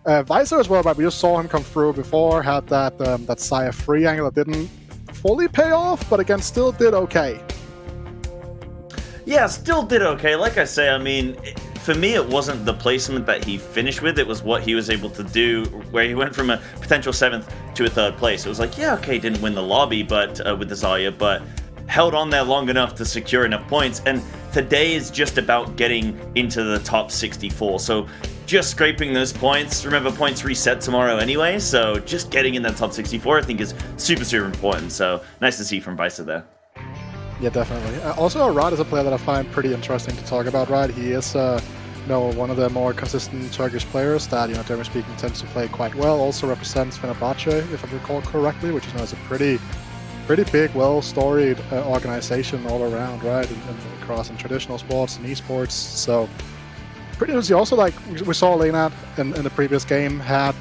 Visor as well, but we just saw him come through before, had that Sire free angle that didn't fully pay off, but again, still did okay. Yeah, still did okay. Like I say, I mean, for me, it wasn't the placement that he finished with. It was what he was able to do, where he went from a potential 7th to a 3rd place. It was like, yeah, okay, didn't win the lobby, but with the Zarya, but held on there long enough to secure enough points. And today is just about getting into the top 64. So just scraping those points. Remember, points reset tomorrow anyway, so just getting in that top 64, I think, is super, super important. So nice to see from Visor there. Yeah, definitely. Also, Arat is a player that I find pretty interesting to talk about, right? He is, one of the more consistent Turkish players that, generally speaking, tends to play quite well. Also represents Fenerbahce, if I recall correctly, which is a pretty big, well-storied organization all around, right? Across in traditional sports and esports. So, pretty interesting. Also, like we saw Leinadtft in the previous game, had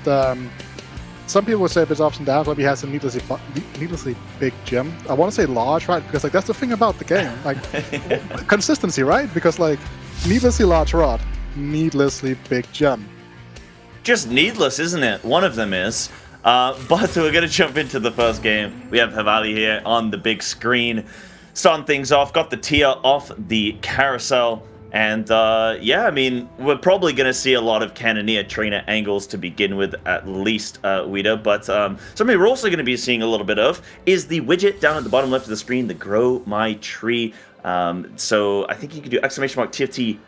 some people would say it's ups and downs, but he has a needlessly big gym. I want to say large, right? Because that's the thing about the game, like consistency, right? Because needlessly large rod, needlessly big gem. Just needless, isn't it? One of them is. But we're going to jump into the first game. We have Havali here on the big screen. Starting things off, got the tier off the carousel. And yeah, I mean, we're probably going to see a lot of Cannoneer trainer angles to begin with, at least, Wida. But something we're also going to be seeing a little bit of is the widget down at the bottom left of the screen, the Grow My Tree. So I think you can do !TFT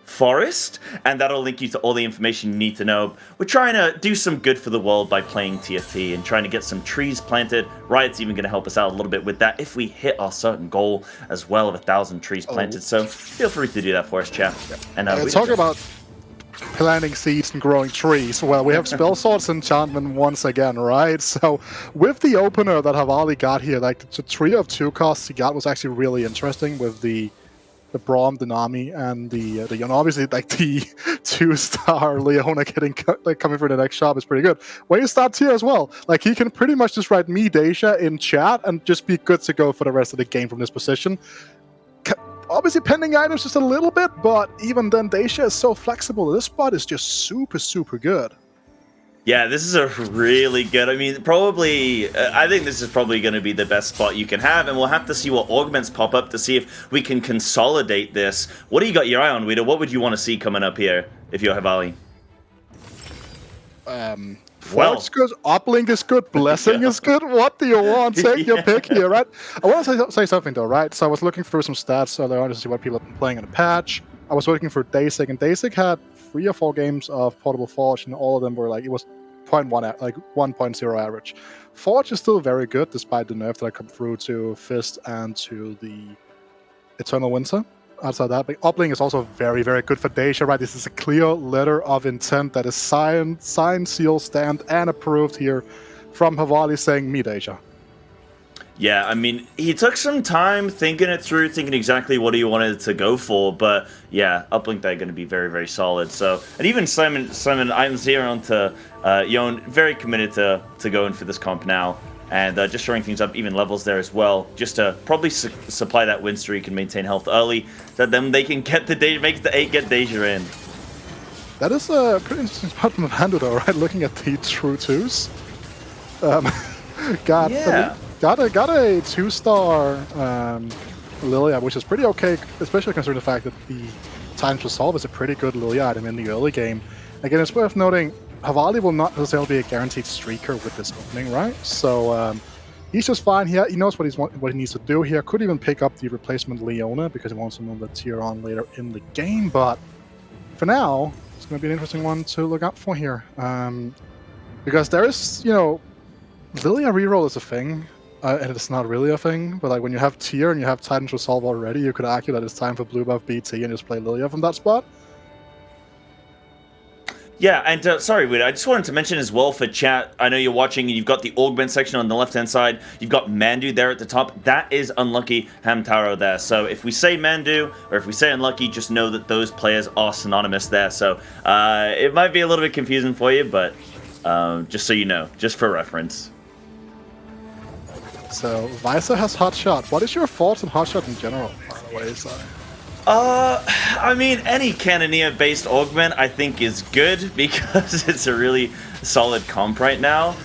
Forest, and that'll link you to all the information you need to know. We're trying to do some good for the world by playing TFT and trying to get some trees planted. Riot's even going to help us out a little bit with that if we hit our certain goal as well of 1,000 trees planted. So feel free to do that for us, chat. And talk about planting seeds and growing trees. Well, we have Spell Swords Enchantment once again, right? So with the opener that Havali got here, like the 3 of 2 costs he got was actually really interesting with the Braum, the Nami, and the obviously like the 2-star Leona getting coming for the next shop is pretty good. When he starts here as well, like he can pretty much just write me Deja in chat and just be good to go for the rest of the game from this position. Obviously pending items just a little bit, but even then Deja is so flexible. This spot is just super good. Yeah, this is a really good, I mean, probably, I think this is probably going to be the best spot you can have, and we'll have to see what augments pop up to see if we can consolidate this. What do you got your eye on, Wida? What would you want to see coming up here if you're Havali? Forge good, Uplink is good, Blessing is good. What do you want? Take your pick here, right? I want to say something though, right? So I was looking through some stats earlier on to see what people have been playing in the patch. I was looking for Dasig, and Dasig had 3 or 4 games of Portable Forge, and all of them were like, it was 0.1, like 1.0 average. Forge is still very good, despite the nerf that I come through to Fist and to the Eternal Winter. Outside that, but Uplink is also very good for Deja, right? This is a clear letter of intent that is signed, sealed, stamped, and approved here from Havali saying, me Deja. Yeah, I mean, he took some time thinking it through, thinking exactly what he wanted to go for, but yeah, Uplink they're going to be very solid. So, and even Simon, I'm here on to Yon, very committed to going for this comp now, and just showing things up, even levels there as well, just to probably supply that win streak and maintain health early, so then they can get the make the 8 get Deja in. That is a pretty interesting spot from Mandu though, right? Looking at the true 2s. Got a 2-star Lilia, which is pretty okay, especially considering the fact that the Time to Solve is a pretty good Lilia item in the early game. Again, it's worth noting, Havali will not necessarily be a guaranteed streaker with this opening, right? So he's just fine here. He knows what he needs to do here. Could even pick up the replacement Leona because he wants to move the tier on later in the game. But for now, it's going to be an interesting one to look out for here. Because there is, Lilia reroll is a thing. And it's not really a thing, but like when you have tier and you have Titan's Resolve already, you could argue that it's time for blue buff BT and just play Lilia from that spot. Yeah, and sorry, Wida, I just wanted to mention as well for chat, I know you're watching, you've got the augment section on the left-hand side, you've got Mandu there at the top, that is Unlucky Hamtaro there, so if we say Mandu, or if we say Unlucky, just know that those players are synonymous there, so it might be a little bit confusing for you, but just so you know, just for reference. So, Visor has Hotshot. What is your thoughts on Hotshot in general, by the way? I mean, any Cannoneer-based augment I think is good because it's a really solid comp right now.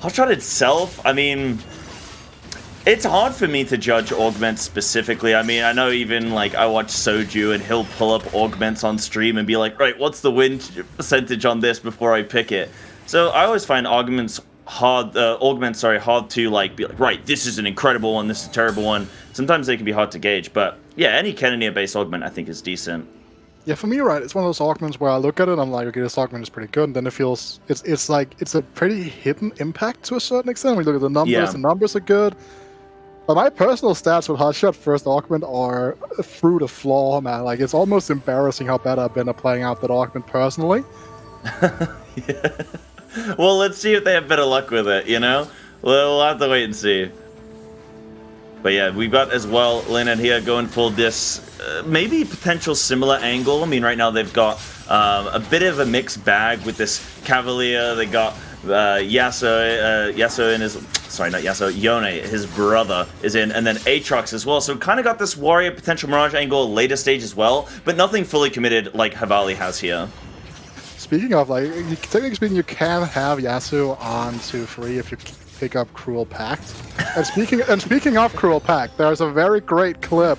Hotshot itself, I mean, it's hard for me to judge augments specifically. I mean, I know even like I watch Soju and he'll pull up augments on stream and be like, right, what's the win percentage on this before I pick it? So I always find augments hard to like be like, right, this is an incredible one, this is a terrible one. Sometimes they can be hard to gauge, but yeah, any Cannoneer-based augment I think is decent. Yeah, for me, right, it's one of those augments where I look at it and I'm like, okay, this augment is pretty good, and then it feels, it's like, it's a pretty hidden impact to a certain extent. When you look at the numbers, Yeah. the numbers are good. But my personal stats with Hotshot first augment are through the floor, man. Like, it's almost embarrassing how bad I've been at playing out that augment personally. Yeah. Well, let's see if they have better luck with it, you know? We'll have to wait and see. But yeah, we've got as well Leinadtft here going for this maybe potential similar angle. I mean, right now they've got a bit of a mixed bag with this Cavalier. They got Yasuo in his... Sorry, not Yasuo. Yone, his brother, is in. And then Aatrox as well. So kind of got this Warrior potential Mirage angle later stage as well. But nothing fully committed like Havali has here. Speaking of, like, technically speaking, you can have Yasuo on 2-3 if you pick up Cruel Pact. And speaking of Cruel Pact, there's a very great clip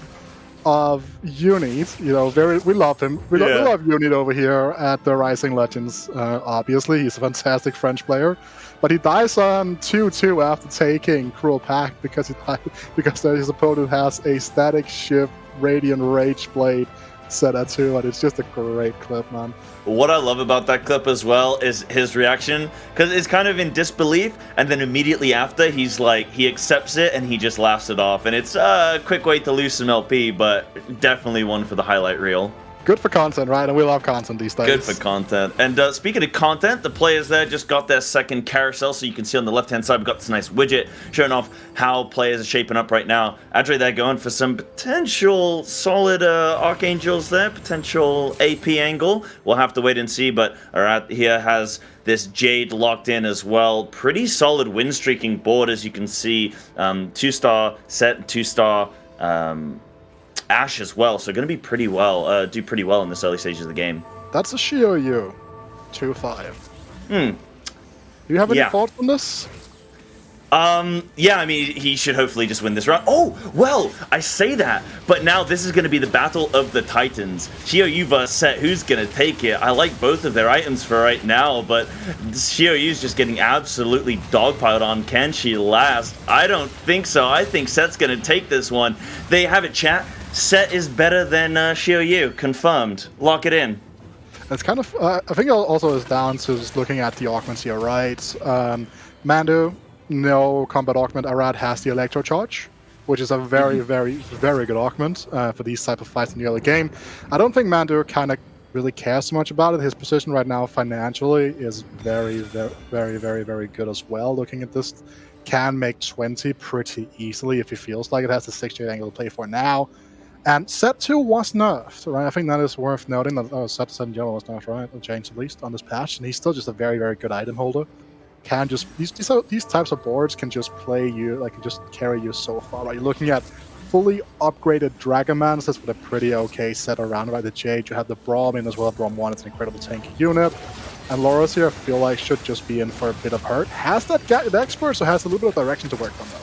of Unit. You know, we love him. We love Unit over here at the Rising Legends. Obviously, he's a fantastic French player, but he dies on 2-2 after taking Cruel Pact because his opponent has a Static Shift Radiant Rage Blade set at 2, and it's just a great clip, man. What I love about that clip as well is his reaction, because it's kind of in disbelief, and then immediately after, he's like, he accepts it, and he just laughs it off. And it's a quick way to lose some LP, but definitely one for the highlight reel. Good for content, right? And we love content these days. Good for content. And speaking of content, the players there just got their second carousel, so you can see on the left-hand side, we've got this nice widget showing off how players are shaping up right now. Adreh, they're going for some potential solid Archangels there, potential AP angle. We'll have to wait and see, but Arat here has this Jade locked in as well. Pretty solid win streaking board, as you can see. 2-star set, 2-star... Ashe as well, so going to be pretty well, do pretty well in this early stages of the game. That's a Xiaoyu 2-5. Do you have any thoughts on this? Yeah, I mean, he should hopefully just win this round. Oh, well, I say that, but now this is going to be the battle of the Titans. Xiaoyu vs. Set, who's going to take it? I like both of their items for right now, but Xiaoyu's just getting absolutely dogpiled on. Can she last? I don't think so. I think Set's going to take this one. They have it, chat. Set is better than Xiaoyu. Confirmed. Lock it in. It's kind of, I think it also is down to just looking at the augments here, right? Mandu, no combat augment. Arat has the Electro Charge, which is a very, very good augment for these type of fights in the early game. I don't think Mandu kind of really cares so much about it. His position right now financially is very good as well. Looking at this, can make 20 pretty easily if he feels like it. Has the 6-8 angle to play for now. And Set 2 was nerfed, right? I think that is worth noting that Set 7 general was nerfed, right? Or changed at least on this patch, and he's still just a very good item holder. Can just these types of boards can just play you, like, can just carry you so far, right? You're looking at fully upgraded Dragonmancers with a pretty okay set around, right? The Jade, you have the Braum in as well. Braum 1, it's an incredible tanky unit. And Lorus here, I feel like, should just be in for a bit of hurt. Has that the expert, so has a little bit of direction to work on, though.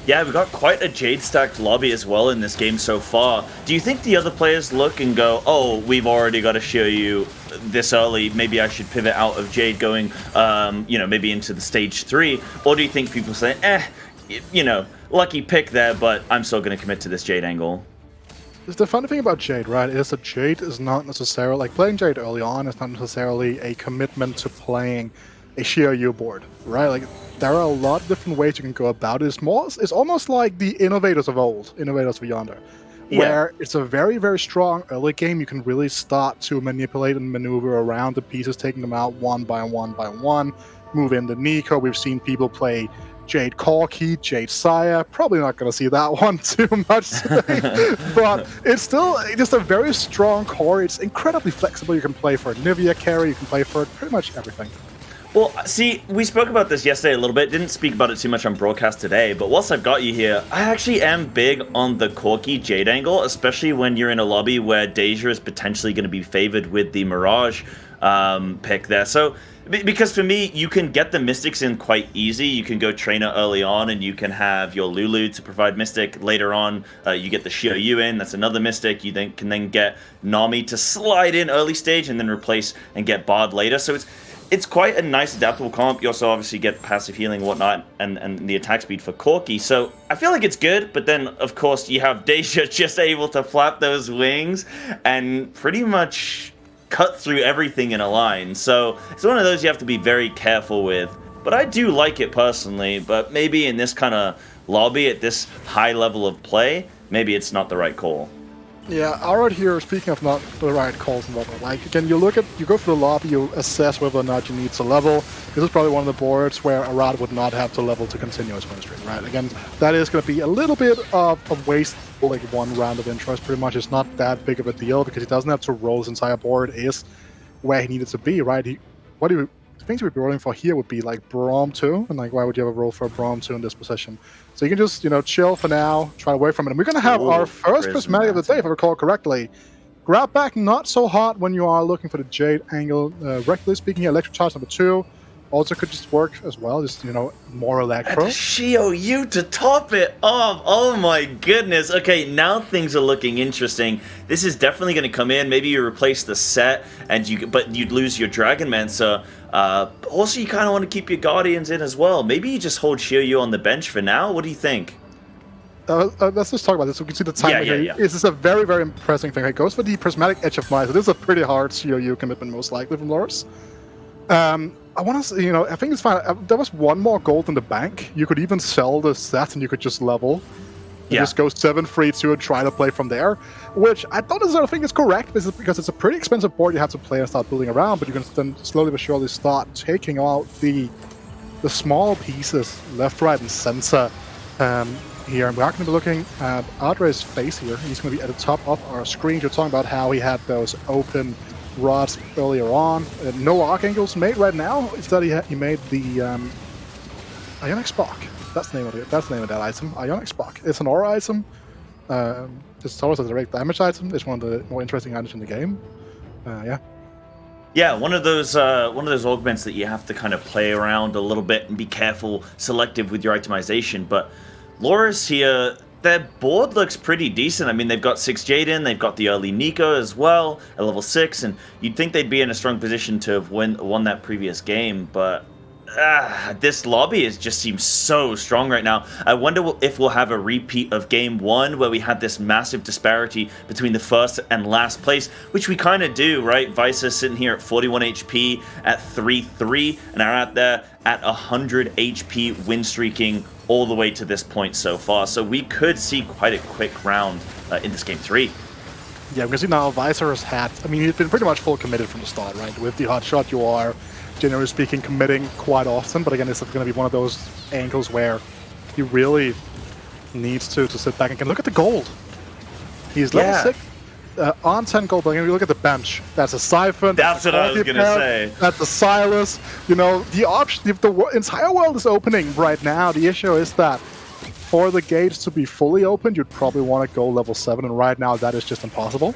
Yeah, we've got quite a Jade-stacked lobby as well in this game so far. Do you think the other players look and go, oh, we've already got to show you this early, maybe I should pivot out of Jade going, you know, maybe into the stage 3? Or do you think people say, you know, lucky pick there, but I'm still going to commit to this Jade angle? The funny thing about Jade, right, is that Jade is not necessarily, like, playing Jade early on is not necessarily a commitment to playing a Xiaoyu board, right? Like, there are a lot of different ways you can go about it. It's almost like the innovators of old, innovators of yonder, where it's a very strong early game. You can really start to manipulate and maneuver around the pieces, taking them out one by one, move in the Nico. We've seen people play Jade Corki, Jade Saya. Probably not going to see that one too much today, but it's still just a very strong core. It's incredibly flexible. You can play for Nivea carry, you can play for pretty much everything. Well, see, we spoke about this yesterday a little bit. Didn't speak about it too much on broadcast today, but whilst I've got you here, I actually am big on the Corki Jade angle, especially when you're in a lobby where Deja is potentially going to be favored with the Mirage pick there. So, because for me, you can get the Mystics in quite easy. You can go Trainer early on, and you can have your Lulu to provide Mystic. Later on, you get the Xiaoyu in. That's another Mystic. You then can get Nami to slide in early stage and then replace and get Bard later. So it's quite a nice adaptable comp. You also obviously get passive healing and whatnot, and the attack speed for Corki. So I feel like it's good, but then, of course, you have Deja just able to flap those wings and pretty much cut through everything in a line. So it's one of those you have to be very careful with. But I do like it personally, but maybe in this kind of lobby, at this high level of play, maybe it's not the right call. Yeah, Arat here, speaking of not the right calls and whatnot, like, again, you go through the lobby, you assess whether or not you need to level. This is probably one of the boards where Arat would not have to level to continue his win streak, right? Again, that is going to be a little bit of waste, like one round of intros, pretty much. It's not that big of a deal because he doesn't have to roll his entire board, is where he needed to be, right? The things we'd be rolling for here would be like Braum 2, and like, why would you ever roll for a Braum 2 in this position? So you can just, chill for now, try away from it. And we're going to have our first Prismatic of the day, if I recall correctly. Grab back not so hot when you are looking for the Jade angle. Regularly speaking here, Electric Charge number 2 also could just work as well, just, more Electro. And the Xiaoyu to top it off. Oh my goodness. Okay, now things are looking interesting. This is definitely going to come in. Maybe you replace the set, but you'd lose your Dragon Mancer. Also, you kind of want to keep your Guardians in as well. Maybe you just hold Xiaoyu on the bench for now. What do you think? Let's just talk about this. So we can see the timing here. Yeah. This is a very, very impressive thing. It goes for the Prismatic Edge of Might. So this is a pretty hard Xiaoyu commitment, most likely, from Lorus. I want to say, I think it's fine. There was one more gold in the bank. You could even sell the set and you could just level. You just go 7-3-2 and try to play from there, which I don't necessarily think is correct because it's a pretty expensive board you have to play and start building around, but you can then slowly but surely start taking out the small pieces left, right, and center here. And we're going to be looking at Adreh's face here. He's going to be at the top of our screen. You're talking about how he had those open rods earlier on. No Archangels made right now. Instead, he made the Ionic Spark. That's the name of it. That's the name of that item. Ionic Spark. It's an aura item. It's always a direct damage item. It's one of the more interesting items in the game. Yeah. Yeah, one of those augments that you have to kind of play around a little bit and be careful, selective with your itemization. But Lorus here, their board looks pretty decent. I mean, they've got 6 Jade in, they've got the early Nico as well at level 6, and you'd think they'd be in a strong position to have won that previous game, but this lobby just seems so strong right now. I wonder if we'll have a repeat of game 1 where we had this massive disparity between the first and last place, which we kind of do, right? Visa sitting here at 41 HP at 3-3, and Arat there at 100 HP win streaking all the way to this point so far. So we could see quite a quick round in this game 3. Yeah, because now Visor has had, he's been pretty much full committed from the start, right? With the hot shot, you are, generally speaking, committing quite often, but again, it's going to be one of those angles where he really needs to sit back and can look at the gold. He's level 6 on 10 gold, but again, you look at the bench. That's a Siphon. That's what I was going to say. That's a Silas. The option, if the entire world is opening right now, the issue is that for the gates to be fully opened, you'd probably want to go level 7, and right now that is just impossible.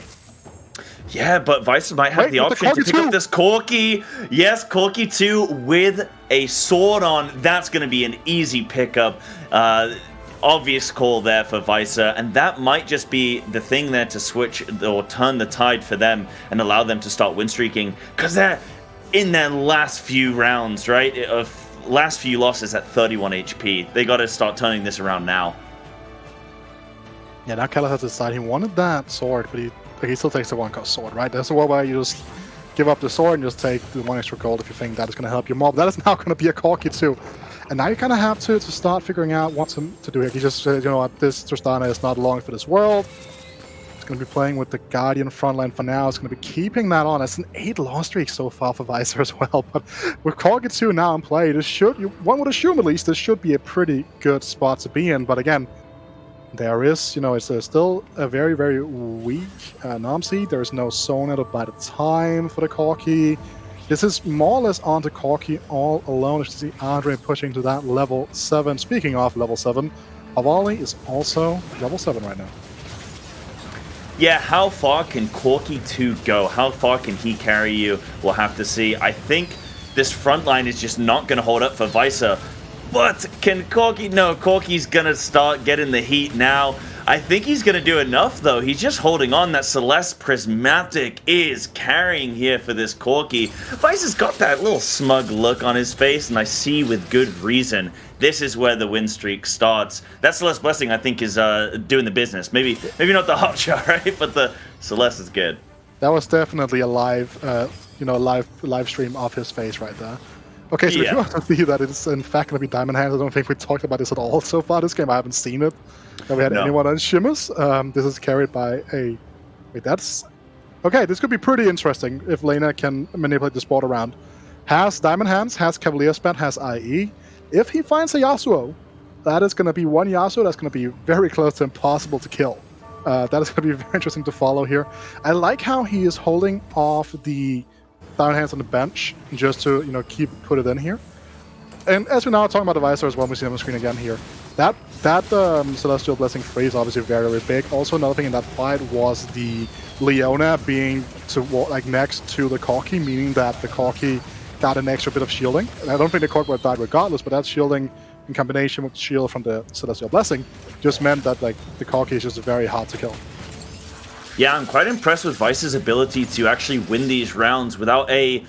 Yeah, but Vice might have the option to pick up this Corki. Yes, Corki 2 with a sword on. That's going to be an easy pickup. Obvious call there for Visa, and that might just be the thing there to switch or turn the tide for them and allow them to start win streaking, because they're in their last few rounds, right? Last few losses at 31 HP. They got to start turning this around now. Yeah, now Kala has to decide he wanted that sword, but he still takes the 1-cost sword, right? That's a world where you just give up the sword and just take the 1 extra gold if you think that is going to help your mob. That is now going to be a Corki too. And now you kind of have to start figuring out what to do here. You just, you know what, this Tristana is not long for this world. It's going to be playing with the Guardian frontline for now. It's going to be keeping that on. It's an 8 loss streak so far for Visor as well. But with Corki 2 now in play, one would assume at least this should be a pretty good spot to be in. But again, there is, it's still a very, very weak Namsi. There is no Sonata by the time for the Corki. This is more or less onto Corki all alone. You see Adreh pushing to that level 7. Speaking of level 7, Havali is also level 7 right now. Yeah, how far can Corki 2 go? How far can he carry you? We'll have to see. I think this front line is just not going to hold up for Weiser. But can Corki? No, Corki's going to start getting the heat now. I think he's going to do enough, though. He's just holding on. That Celeste Prismatic is carrying here for this Corki. Weiser's got that little smug look on his face, and I see with good reason. This is where the win streak starts. That Celeste Blessing, I think, is doing the business. Maybe not the hot shot, right? But the Celeste is good. That was definitely a live, live stream of his face right there. Okay, so if you want to see that it's in fact going to be Diamond Hands, I don't think we talked about this at all so far this game. I haven't seen it. Never had anyone on Shimmers. This is carried by a... Wait, that's... Okay, this could be pretty interesting if Lena can manipulate this board around. Has Diamond Hands, has Cavalier Spat, has IE. If he finds a Yasuo, that is going to be one Yasuo that's going to be very close to impossible to kill. That is going to be very interesting to follow here. I like how he is holding off the Diamond Hands on the bench just to, put it in here. And as we're now talking about the Visor as well, we see on the screen again here. That Celestial Blessing free is obviously very, very big. Also, another thing in that fight was the Leona being next to the Corki, meaning that the Corki got an extra bit of shielding. And I don't think the Corki would have died regardless, but that shielding in combination with the shield from the Celestial Blessing just meant that the Corki is just very hard to kill. Yeah, I'm quite impressed with Vice's ability to actually win these rounds without a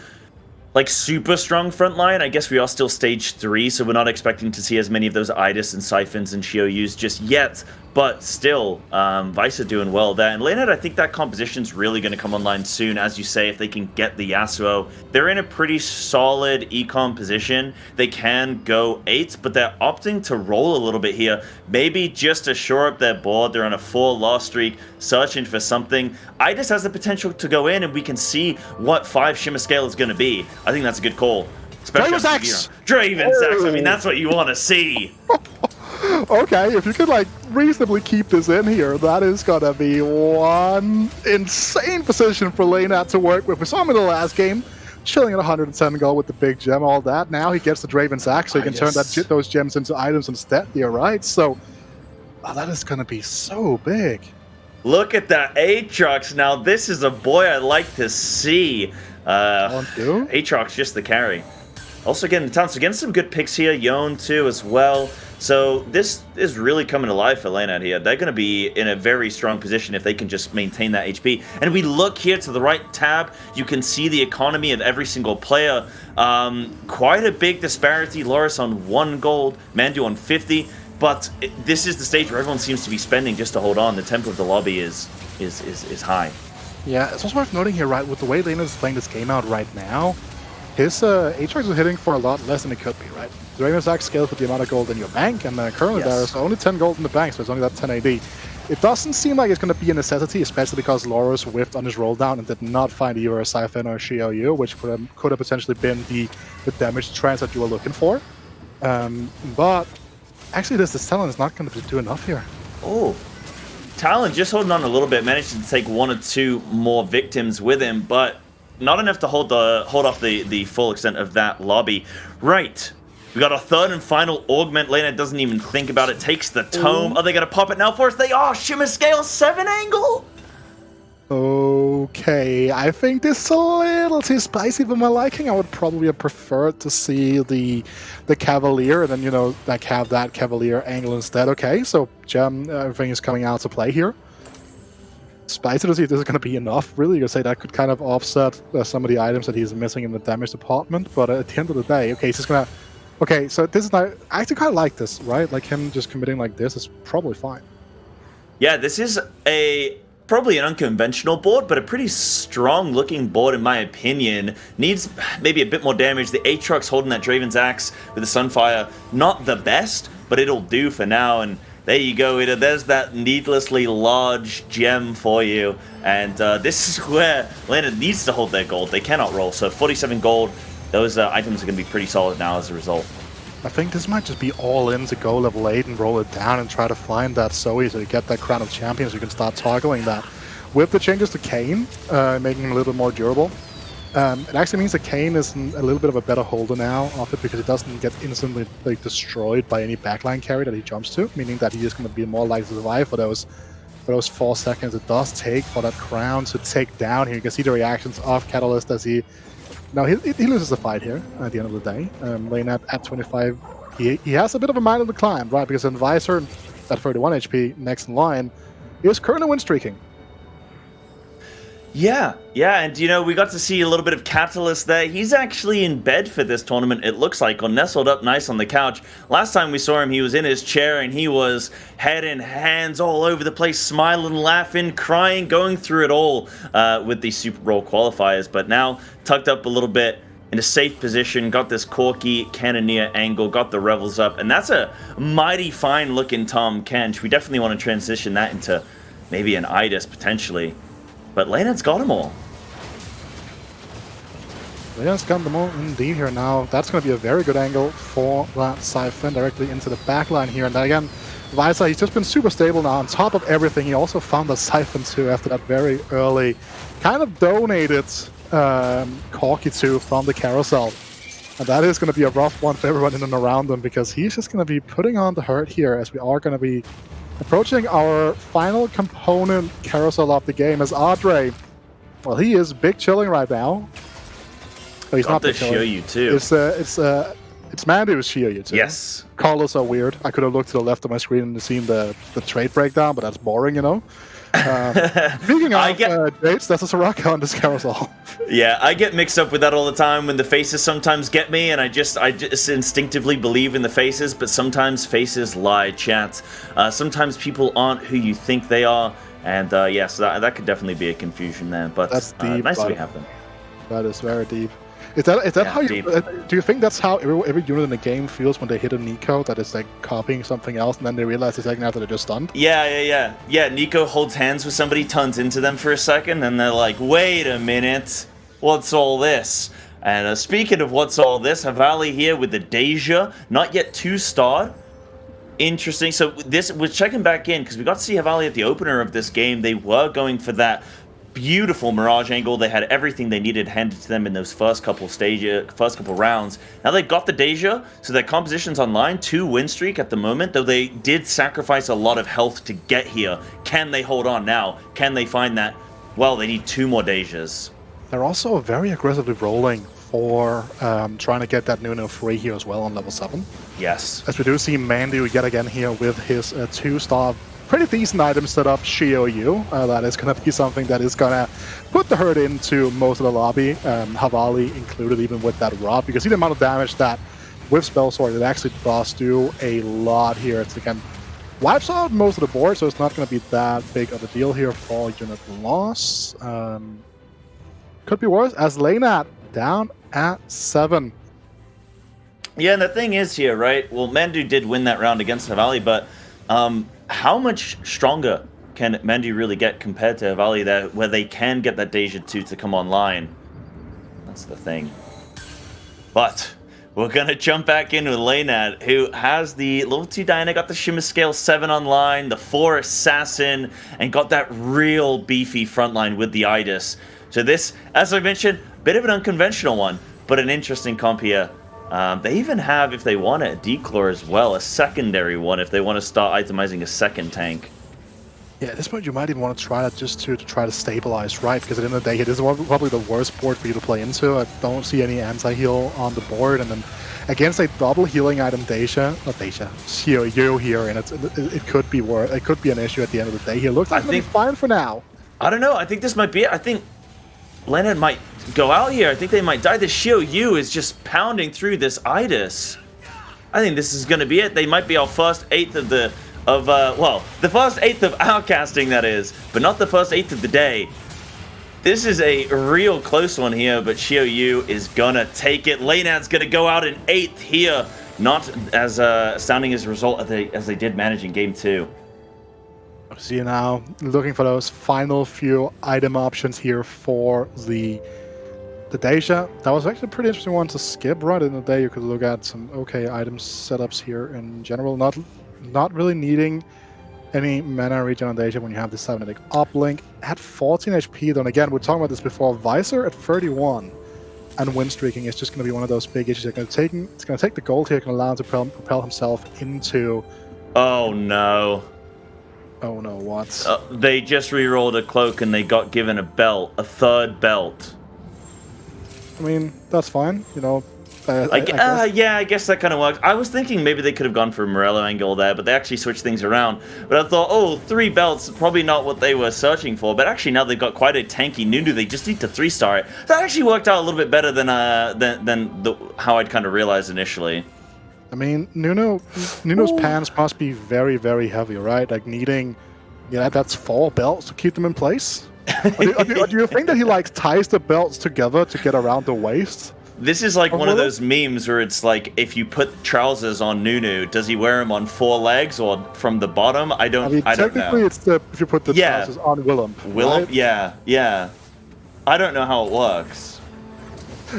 super strong front line. I guess we are still stage 3, so we're not expecting to see as many of those Idis and Siphons and Shionyus just yet. But still, Vice are doing well there. And Leinadtft, I think that composition's really going to come online soon, as you say, if they can get the Yasuo. They're in a pretty solid econ position. They can go 8, but they're opting to roll a little bit here. Maybe just to shore up their board. They're on a 4-loss streak, searching for something. Idis has the potential to go in, and we can see what 5 Shimmer Scale is going to be. I think that's a good call. Draven's Axe! Draven's Axe! I mean, that's what you want to see. Okay, if you could reasonably keep this in here, that is gonna be one insane position for Leinadtft to work with. We saw him in the last game, chilling at 110 gold with the big gem, all that. Now he gets the Draven's Axe, so he can turn those gems into items instead here, right? So, that is gonna be so big. Look at that Aatrox. Now, this is a boy I'd like to see. Aatrox just the carry. Also getting the talents, getting some good picks here. Yone too as well. So this is really coming to life for Leinadtft here. They're going to be in a very strong position if they can just maintain that HP. And we look here to the right tab, you can see the economy of every single player. Quite a big disparity. Lorus on 1 gold, Mandu on 50. But this is the stage where everyone seems to be spending just to hold on. The tempo of the lobby is high. Yeah, it's also worth noting here, right, with the way Leinadtft is playing this game out right now, his Aatrox is hitting for a lot less than it could be, right? The Draven's Axe scales with the amount of gold in your bank, and currently there's only 10 gold in the bank, so it's only that 10 AD. It doesn't seem like it's going to be a necessity, especially because Lorus whiffed on his roll down and did not find either a Siphon or a Shionyus, which could have potentially been the damage trends that you were looking for. But actually, this Talon is not going to do enough here. Oh, Talon just holding on a little bit, managed to take 1 or 2 more victims with him, but not enough to hold off the full extent of that lobby. Right. We got our 3rd and final augment. Leinadtft doesn't even think about it. Takes the tome. Are they going to pop it now for us? They are. Shimmer Scale 7 angle. Okay, I think this is a little too spicy for my liking. I would probably have preferred to see the Cavalier and then, have that Cavalier angle instead. Okay, so gem, everything is coming out to play here. Spicy to see if this is going to be enough. Really, you could say that could kind of offset some of the items that he's missing in the damage department. But at the end of the day, okay, he's just going to... Okay, so this is not... I actually kind of like this, right? Like him just committing like this is probably fine. Yeah, this is probably an unconventional board, but a pretty strong looking board in my opinion. Needs maybe a bit more damage. The Aatrox holding that Draven's Axe with the Sunfire, not the best, but it'll do for now. And there you go, Ida. There's that needlessly large gem for you. And this is where Leinadtft needs to hold their gold. They cannot roll. So 47 gold. Those items are going to be pretty solid now as a result. I think this might just be all in to go level 8 and roll it down and try to find that Zoe so you get that Crown of Champions. You can start toggling that. With the changes to Kayn, making him a little bit more durable, It actually means that Kane is in a little bit of a better holder now of it because he doesn't get instantly like destroyed by any backline carry that he jumps to, meaning that he is going to be more likely to survive for those 4 seconds it does take for that crown to take down here. You can see the reactions of Catalyst as he loses the fight here at the end of the day. Leinad at 25, he has a bit of a minor decline, right? Because Advisor at 31 HP next in line is currently win streaking. Yeah, and you know, we got to see a little bit of Catalyst there. He's actually in bed for this tournament, it looks like, or nestled up nice on the couch. Last time we saw him, he was in his chair and he was head and hands all over the place, smiling, laughing, crying, going through it all with the Super Bowl qualifiers. But now, tucked up a little bit in a safe position, got this Corky Cannoneer angle, got the Revels up, and that's a mighty fine looking Tom Kench. We definitely want to transition that into maybe an Idis potentially. But Leinad's got them all. Leinad's got them all indeed here now. That's going to be a very good angle for that Siphon directly into the backline here. And then again, Visor, he's just been super stable now. On top of everything, he also found the Siphon too after that very early kind of donated Corky 2 from the carousel. And that is going to be a rough one for everyone in and around him because he's just going to be putting on the hurt here as we are going to be approaching our final component carousel of the game as Adreh. Well, he is big chilling right now. Oh, he's not big chilling. You too. It's Mandu's Shio too. Yes. Colors are weird. I could have looked to the left of my screen and seen the trade breakdown, but that's boring, you know. Speaking of dates, that's a Soraka on this carousel. Yeah, I get mixed up with that all the time when the faces sometimes get me, and I just instinctively believe in the faces, but sometimes faces lie, chat. Sometimes people aren't who you think they are, and yes, that could definitely be a confusion there, but that's deep, nice we have them. That is very deep. Is that how you deep. Do you think that's how every unit in the game feels when they hit a Nico that is like copying something else and then they realize the second after they're just stunned? Yeah. Nico holds hands with somebody, turns into them for a second, and they're like, wait a minute, what's all this? And speaking of what's all this, Havali here with the Deja, not yet 2-starred. Interesting. So this, we're checking back in because we got to see Havali at the opener of this game. They were going for that beautiful Mirage angle. They had everything they needed handed to them in those first couple rounds. Now they got the Deja, so their composition's online. 2 win streak at the moment, though they did sacrifice a lot of health to get here. Can they hold on now? Can they find that? Well, they need 2 more Dejas. They're also very aggressively rolling for trying to get that Nuno free here as well on level 7. Yes. As we do see Mandu yet again here with his 2-star pretty decent item set up, Shio. That is going to be something that is going to put the hurt into most of the lobby, Havali included even with that rod, because see the amount of damage that with Spell Sword, it actually does do a lot here. It's again, wipes out most of the board, so it's not going to be that big of a deal here for unit loss. Could be worse, as Leinad down at 7. Yeah, and the thing is here, right? Well, Mandu did win that round against Havali, but how much stronger can Mandu really get compared to Havali there, where they can get that Deja 2 to come online? That's the thing. But we're going to jump back in with Leinad, who has the level 2 Diana, got the Shimmer Scale 7 online, the 4 Assassin, and got that real beefy frontline with the Idis. So this, as I mentioned, a bit of an unconventional one, but an interesting comp here. They even have, if they want it, a Declore as well, a secondary one if they want to start itemizing a second tank. Yeah, at this point you might even want to try that just to try to stabilize, right? Because at the end of the day, it is probably the worst board for you to play into. I don't see any anti-heal on the board, and then against a double healing item Shio here, and it could be worse. It could be an issue at the end of the day. He looks like he'll be fine for now. I don't know. I think this might be it. I think Leinad might go out here. I think they might die. The Shio is just pounding through this Idis. I think this is going to be it. They might be our first 8th of the first 8th of our casting, that is, but not the first 8th of the day. This is a real close one here, but Shio is gonna take it. Leinad's gonna go out in 8th here, not as astounding as a result as they did manage in game 2. See now, looking for those final few item options here for the Deja. That was actually a pretty interesting one to skip right in the day. You could look at some okay item setups here in general, not really needing any mana regen on Deja when you have the cybernetic uplink at 14 HP. Then again, we're talking about this before, Visor at 31. and win streaking is just going to be one of those big issues. It's going to take the gold here, going to allow him to propel himself into... Oh no. Oh no, what? They just rerolled a cloak and they got given a belt, a third belt. I mean, that's fine, you know. Yeah, I guess that kind of works. I was thinking maybe they could have gone for a Morello angle there, but they actually switched things around. But I thought, oh, 3 belts, probably not what they were searching for. But actually, now they've got quite a tanky Nunu. They just need to 3-star it. That actually worked out a little bit better than how I'd kind of realized initially. I mean, Nuno's pants must be very, very heavy, right? Like needing, that's 4 belts to keep them in place. do you think that he like ties the belts together to get around the waist? This is like one of those memes where it's like, if you put trousers on Nunu, does he wear them on 4 legs or from the bottom? I don't know. Technically, it's if you put the trousers on Willem. Willem, right? yeah. I don't know how it works.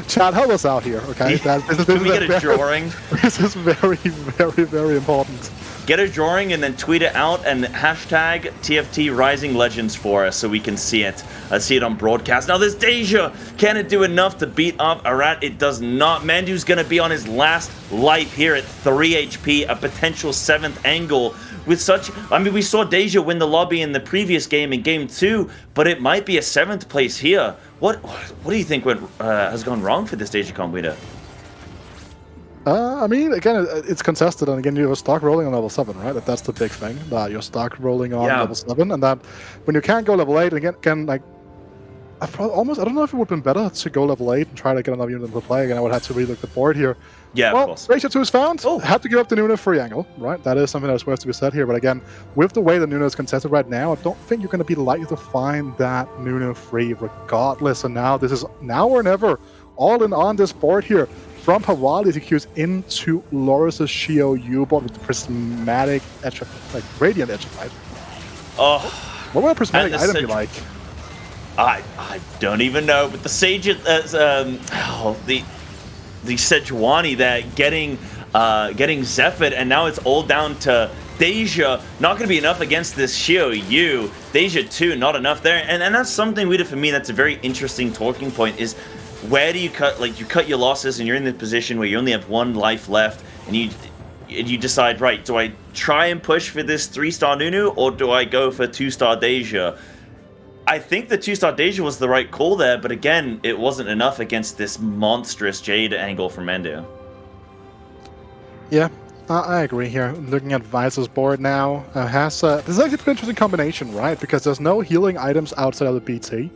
Chad, help us out here, okay? Can we get a drawing? This is very, very, very important. Get a drawing and then tweet it out and hashtag TFT Rising Legends for us so we can see it. See it on broadcast. Now there's Deja. Can it do enough to beat up Arat? It does not. Mandu's going to be on his last life here at 3 HP, a potential 7th angle. With such, I mean, we saw Deja win the lobby in the previous game in game 2, but it might be a 7th place here. What do you think has gone wrong for this Deja comp leader? I mean, again, it's contested, and again, you're stuck rolling on level 7, right? That's the big thing, that you're stuck rolling on level 7, and that when you can't go level 8, again, like, I don't know if it would have been better to go level 8 and try to get another unit into play. Again, I would have to relook the board here. Yeah, well, of course. Ratio 2 is found. Had to give up the Nunu free angle, right? That is something that's worth to be said here. But again, with the way the Nunu is contested right now, I don't think you're going to be likely to find that Nunu free regardless. And now this is now or never, all in on this board here. From Havali to Q's into Lorus' Shio U-board with the prismatic edge, like radiant edge, right? Oh, what would a prismatic item be like? I don't even know, but the Sage, the Sejuani there getting Zephyr, and now it's all down to Deja. Not going to be enough against this Shio U. Deja 2, not enough there, and that's something, Weeda, for me, that's a very interesting talking point, is where do you cut, like, you cut your losses and you're in the position where you only have 1 life left, and you decide, right, do I try and push for this 3-star Nunu, or do I go for 2-star Deja? I think the 2-star Deja was the right call there, but again, it wasn't enough against this monstrous Jade angle from Mandu. Yeah, I agree here. Looking at Vice's board now, this is actually an interesting combination, right? Because there's no healing items outside of the BT,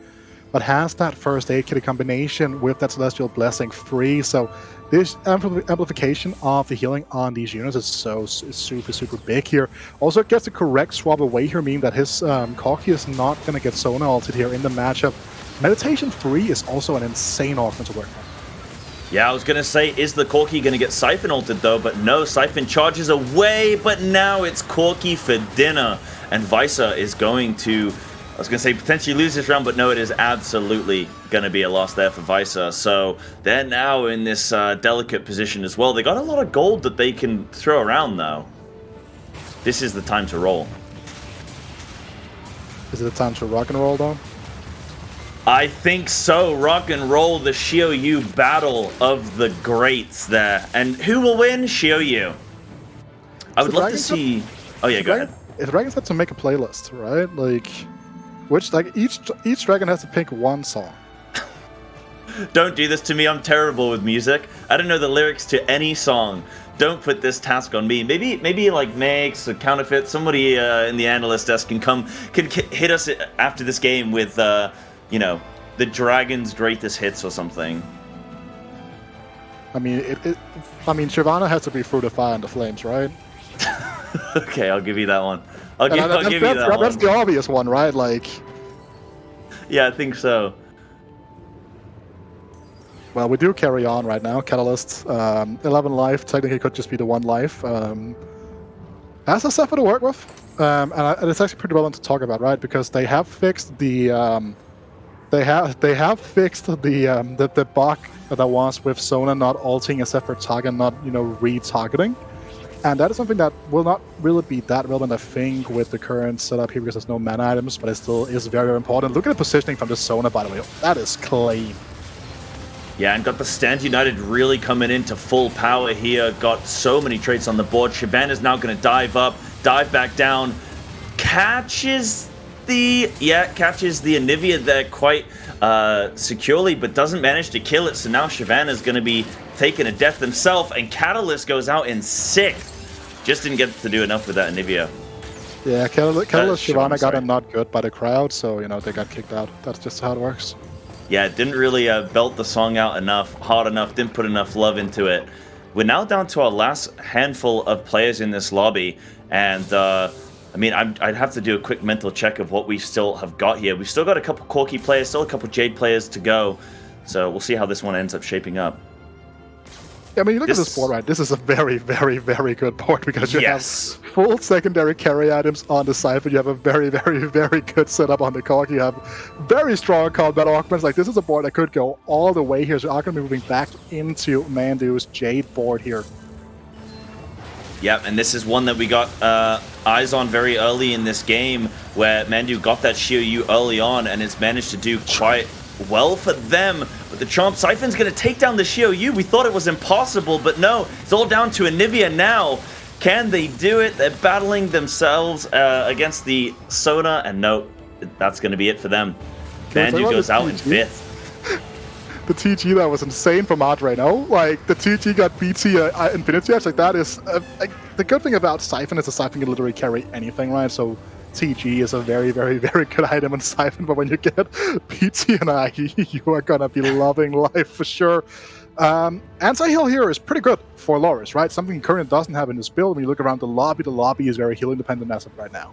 but has that first aid kit combination with that Celestial Blessing free. So this amplification of the healing on these units is super, super big here. Also, it gets the correct swap away here, meaning that his Corki is not going to get Sona ulted here in the matchup. Meditation free is also an insane option to work on. Yeah, I was going to say, is the Corki going to get Siphon ulted though? But no, Siphon charges away, but now it's Corki for dinner. And Visa is going to, I was going to say potentially lose this round, but no, it is absolutely going to be a loss there for Visa. So they're now in this delicate position as well. They got a lot of gold that they can throw around though. This is the time to roll. Is it the time to rock and roll though? I think so. Rock and roll, the Shio Yu battle of the greats there. And who will win? Shio Yu. I would love to see... Oh yeah, go ahead. If Dragons had to make a playlist, right? Like, each dragon has to pick 1 song. Don't do this to me. I'm terrible with music. I don't know the lyrics to any song. Don't put this task on me. Maybe like Max or Counterfeit, somebody in the analyst desk can hit us after this game with you know, the Dragon's greatest hits or something. I mean, Shyvana has to be Through the Fire and the Flames, right? Okay, I'll give you that one. I'll give you that one. That's the obvious one, right? Like, yeah, I think so. Well, we do carry on right now. Catalyst, 11 life. Technically, could just be the 1 life. Has a Zephyr to work with, and it's actually pretty relevant to talk about, right? Because they have fixed the they have fixed the bug that was with Sona not ulting a separate target, not retargeting. And that is something that will not really be that relevant, I think, with the current setup here, because there's no mana items, but it still is very, very important. Look at the positioning from the Sona, by the way. That is clean. Yeah, and got the Stand United really coming into full power here. Got so many traits on the board. Shyvana's now going to dive up, dive back down. Catches the Anivia there quite securely, but doesn't manage to kill it. So now Shyvana's going to be taking a death himself, and Catalyst goes out in 6th. Just didn't get to do enough with that Anivia. Yeah, Catalyst Shyvana got a not good by the crowd, so, you know, they got kicked out. That's just how it works. Yeah, didn't really belt the song out enough, hard enough, didn't put enough love into it. We're now down to our last handful of players in this lobby, and I mean, I'd have to do a quick mental check of what we still have got here. We've still got a couple Corki players, still a couple Jade players to go, so we'll see how this one ends up shaping up. Yeah, I mean, you look at this board, right? This is a very, very, very good board because you have full secondary carry items on the Siphon. You have a very, very, very good setup on the Corki. You have very strong combat augments. Like, this is a board that could go all the way here. So I'm going to be moving back into Mandu's Jade board here. Yep, and this is one that we got eyes on very early in this game, where Mandu got that Shio early on, and it's managed to do quite well for them. But the Chomp Siphon's going to take down the Shio. We thought it was impossible, but no, it's all down to Anivia now. Can they do it? They're battling themselves against the Sona, and no, that's going to be it for them. Mandu goes out in 5th. The TG that was insane from Adreh, no? Like, the TG got BT Infinity Edge, like, that is... like, the good thing about Siphon is the Siphon can literally carry anything, right? So, TG is a very, very, very good item in Siphon, but when you get BT and IE, you are gonna be loving life for sure. Anti-heal here is pretty good for Lorus, right? Something currently doesn't have in this build. When you look around the lobby is very healing dependent as of right now.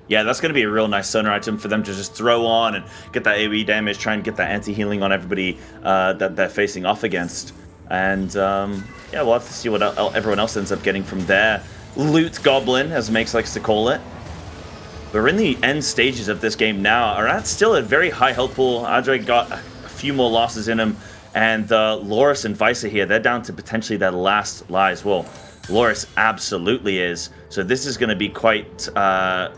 Yeah, that's going to be a real nice Sonar item for them to just throw on and get that AoE damage, try and get that anti-healing on everybody that they're facing off against. And yeah, we'll have to see what everyone else ends up getting from there. Loot Goblin, as Makes likes to call it. We're in the end stages of this game now. Arat's still a very high health pool. Adreh got a few more losses in him. And Lorus and Visor here, they're down to potentially their last lives. Well, Lorus absolutely is. So this is going to be quite a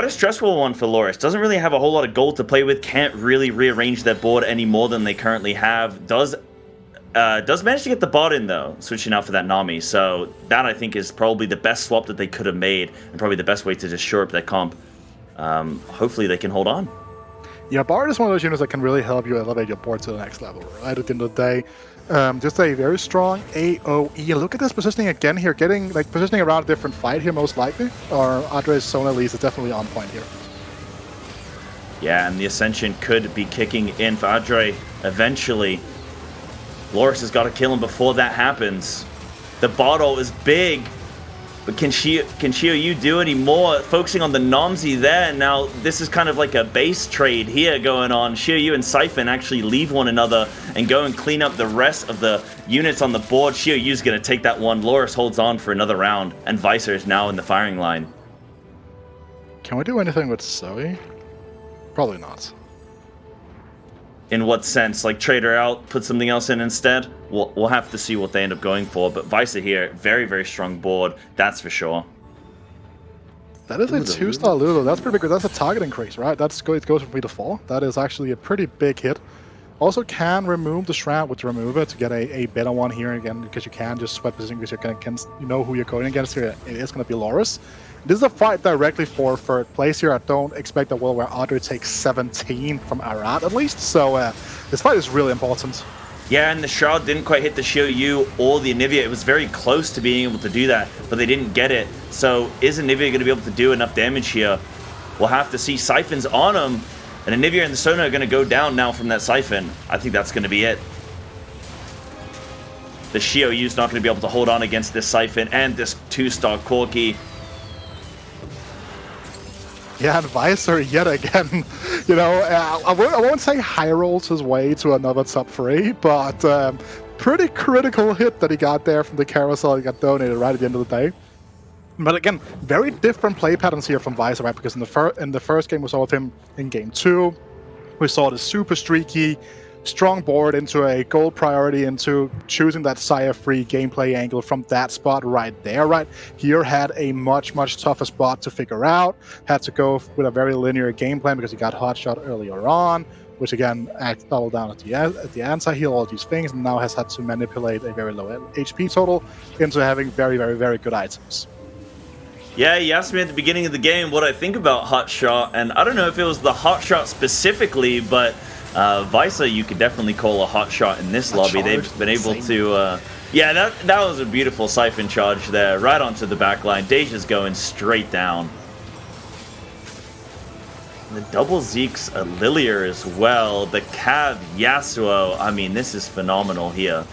stressful one for Lorus. Doesn't really have a whole lot of gold to play with. Can't really rearrange their board any more than they currently have. Does manage to get the bot in, though, switching out for that Nami. So that, I think, is probably the best swap that they could have made, and probably the best way to just shore up their comp. Hopefully they can hold on. Yeah, Bard is one of those units that can really help you elevate your board to the next level, right? At the end of the day, just a very strong AoE. Look at this positioning again here, getting like positioning around a different fight here, most likely. Or Adreh's Sona leads is definitely on point here. Yeah, and the Ascension could be kicking in for Adreh eventually. Lorus has got to kill him before that happens. The bottle is big, but can Shio do any more? Focusing on the Nomzi there. Now, this is kind of like a base trade here going on. Shio and Siphon actually leave one another and go and clean up the rest of the units on the board. Shio's going to take that one. Lorus holds on for another round, and Visor is now in the firing line. Can we do anything with Zoe? Probably not. In what sense? Like trade her out, put something else in instead? We'll have to see what they end up going for. But Visor here, very, very strong board. That's for sure. That is a 2-star Lulu. That's pretty big. That's a target increase, right? It goes from 3 to 4. That is actually a pretty big hit. Also can remove the Shroud with the Remover to get a better one here again, because you can just sweat position because you know who you're going against here. It is going to be Lorus. This is a fight directly for third place here. I don't expect a world where Adreh takes 17 from Arat at least. So this fight is really important. Yeah, and the Shroud didn't quite hit the Shio or the Anivia. It was very close to being able to do that, but they didn't get it. So is Anivia going to be able to do enough damage here? We'll have to see. Siphon's on him, and Anivia and the Sona are going to go down now from that Siphon. I think that's going to be it. The Shio's not going to be able to hold on against this Siphon and this 2-star Corki. Yeah, and Visor yet again. You know, I won't say high rolls his way to another top 3, but pretty critical hit that he got there from the carousel. He got donated right at the end of the day. But again, very different play patterns here from Visor, right? Because in the first game we saw with him in game 2, we saw the super streaky, strong board into a gold priority, into choosing that Sire-free gameplay angle from that spot right there, right? Here had a much tougher spot to figure out, had to go with a very linear game plan because he got hot shot earlier on, which again doubled down at the anti-heal, all these things, and now has had to manipulate a very low HP total into having very, very, very good items. Yeah, you asked me at the beginning of the game what I think about Hot Shot, and I don't know if it was the Hot Shot specifically, but Visa you could definitely call a Hot Shot in this lobby. They've been able to... yeah, that was a beautiful Siphon charge there, right onto the back line. Deja's going straight down. The double Zeke's a Lilia as well. The Cav Yasuo, I mean, this is phenomenal here.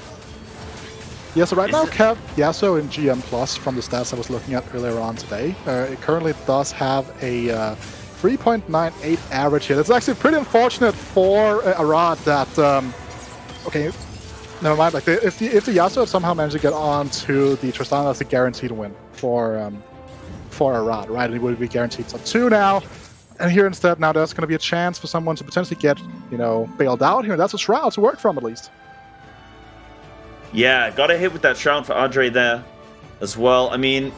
Yeah, so right now, Cav Yasuo in GM Plus, from the stats I was looking at earlier on today, it currently does have a 3.98 average here. That's actually pretty unfortunate for Arat that, okay, never mind. Like if the Yasuo somehow managed to get onto the Tristana, that's a guaranteed win for Arat, right? And it would be guaranteed top 2 now. And here instead, now there's going to be a chance for someone to potentially get, you know, bailed out here. And that's a Shroud to work from, at least. Yeah, got a hit with that Shroud for Adreh there as well. I mean,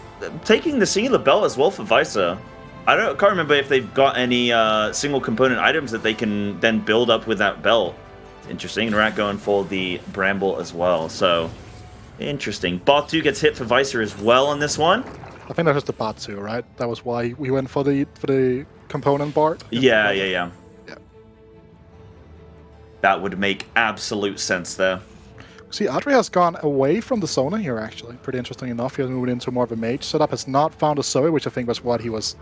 taking the singular belt as well for Visa. I can't remember if they've got any single component items that they can then build up with that belt. Interesting. And Rat going for the Bramble as well. So, interesting. Bot 2 gets hit for Visa as well on this one. I think that's just the bot 2, right? That was why we went for the component Bart. Yeah. That would make absolute sense there. See, Adreh has gone away from the Sona here, actually. Pretty interesting enough. He has moved into more of a mage setup. Has not found a Zoe, which I think was what he was,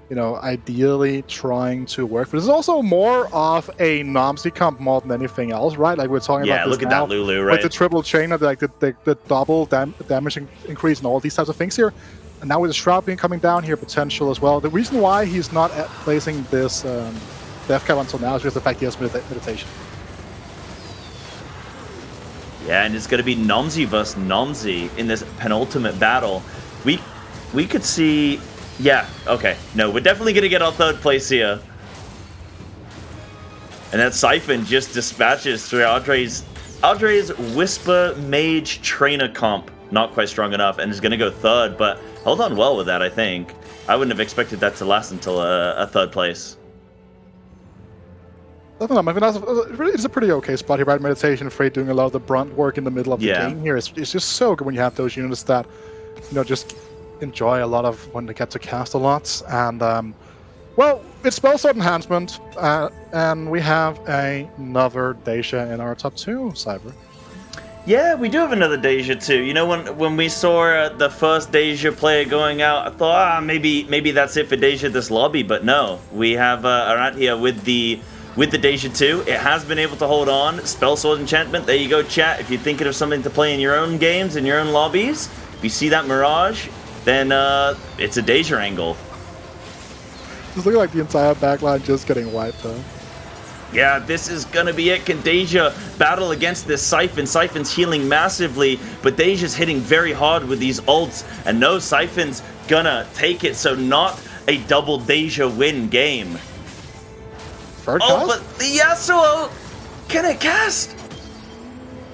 you know, ideally trying to work for. This is also more of a Nomsy comp more than anything else, right? Like we're talking about this look at that Lulu, right? With the triple chain of like the double damage increase and all these types of things here. And now with the Shroud being coming down here, potential as well. The reason why he's not placing this death cap until now is just the fact he has meditation. Yeah, and it's going to be Nomsy versus Nomsy in this penultimate battle. We could see... Yeah, okay. No, we're definitely going to get our 3rd place here. And that Siphon just dispatches through Adreh's Whisper Mage Trainer comp. Not quite strong enough, and is going to go 3rd, but held on well with that, I think. I wouldn't have expected that to last until a 3rd place. I don't know, I mean, it's a pretty okay spot here, right? Meditation, Freight doing a lot of the brunt work in the middle of the game here. It's just so good when you have those units that, you know, just enjoy a lot of when they get to cast a lot. And, well, it's Spell Sword Enhancement, and we have another Deja in our top 2, Cyber. Yeah, we do have another Deja too. You know, when we saw the first Deja player going out, I thought, maybe that's it for Deja this lobby, but no. We have Arat here with the Deja 2. It has been able to hold on. Spell Sword Enchantment, there you go, chat. If you're thinking of something to play in your own games, in your own lobbies, if you see that Mirage, then it's a Deja angle. Just looking like the entire backline just getting wiped though. Yeah, this is gonna be it. Can Deja battle against this Siphon? Siphon's healing massively, but Deja's hitting very hard with these ults, and no, Siphon's gonna take it, so not a double Deja win game. Third cast? But the Yasuo, can it cast?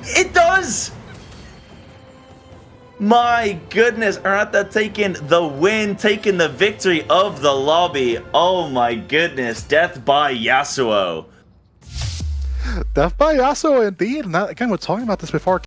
It does! My goodness, Arata taking the win, taking the victory of the lobby. Oh my goodness, death by Yasuo. Death by Yasuo, indeed. And that, again, we're talking about this before.